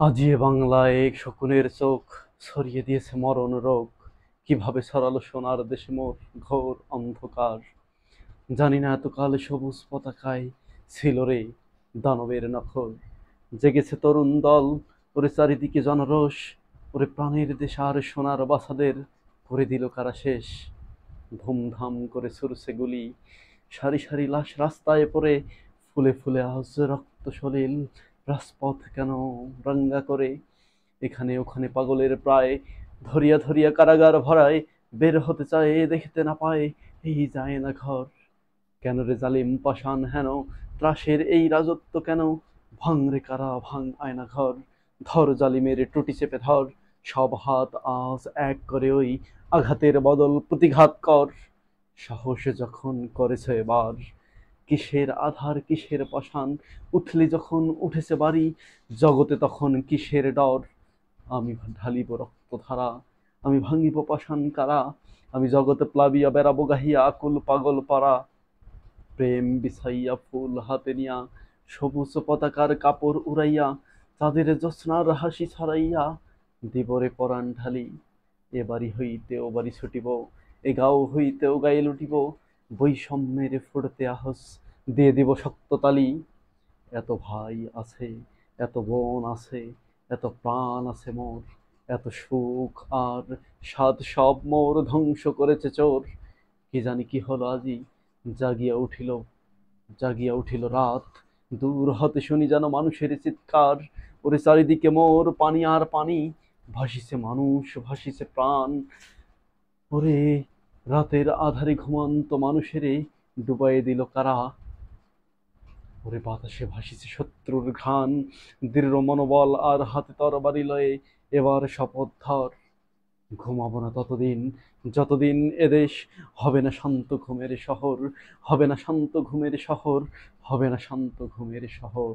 আজি এ বাংলায় শকুনের চোখ ছড়িয়ে দিয়েছে মরণ রোগ। কিভাবে ছড়ালো সোনার দেশে মোর ঘোর অন্ধকার। জানি না এতকাল সবুজ পতাকায় ছিল রে দানবের নখর। জেগেছে তরুণ দল, ওরে চারিদিকে জনরোষ। ওরে প্রাণের দেশার সোনার বাছাদের করে দিল কারা শেষ। ধুমধাম করে ছুড়ছে গুলি, সারি সারি লাশ রাস্তায় পড়ে। ফুলে ফুলে আজ রক্ত সলিল, রাজপথ কেন রাঙ্গা করে। এখানে ওখানে পাগলের প্রায়, ধরিয়া ধরিয়া কারাগার ভরায়। বের হতে চায় দেখতে না পায়, এই যায় না ঘর। কেন রে জালিম পাষাণ হেন, ত্রাসের এই রাজত্ব কেন। ভাঙ রে কারা ভাঙ আয়না ঘর, ধর জালিমের টুটি চেপে ধর। সব হাত আজ এক করে ওই আঘাতের বদল প্রতিঘাত কর। সাহস যখন করেছ এবার, কিসের আধার কিসের পাষাণ। উথলি যখন উঠেছে বাড়ি, জগতে তখন কিসের ডর। আমি ঢালিব রক্তধারা, আমি ভাঙিব পাষাণ কারা। আমি জগতে প্লাবিয়া বেড়াবো গাহিয়া আকুল পাগল পারা। প্রেম বিছাইয়া ফুল হাতে নিয়া, সবুজ পতাকার কাপড় উড়াইয়া, চাঁদের জ্যোৎস্নার হাসি ছড়াইয়া দিবরে পরাণ ঢালি। এ বাড়ি হইতে ও বাড়ি ছুটিব, এ গাঁও হইতে ও গায়ে লুটিব। বৈষম্যের ফুটতে আহস দিয়ে দিব শক্ত তালি। এত ভাই আছে, এত বোন আছে, এত প্রাণ আছে মোর। এত সুখ আর স্বাদ সব মোর ধ্বংস করেছে চোর। কি জানি কি হলো আজি, জাগিয়া উঠিল জাগিয়া উঠিল রাত। দূর হতে শুনি যেন মানুষের চিৎকার। ওরে চারিদিকে মোর পানি আর পানি, ভাসিছে মানুষ ভাসিছে প্রাণ। ওরে রাতের আধারে ঘুমন্ত মানুষেরে ডুবাইয়ে দিল কারা। ওরে বাতাসে ভাসিছে শত্রুর ঘ্রাণ, দৃঢ় মনোবল আর হাতে তরবারি লয়ে এবার শপথ ধর। ঘুমাবো না ততদিন যতদিন এদেশ হবে না শান্ত ঘুমের শহর। হবে না শান্ত ঘুমের শহর, হবে না শান্ত ঘুমের শহর।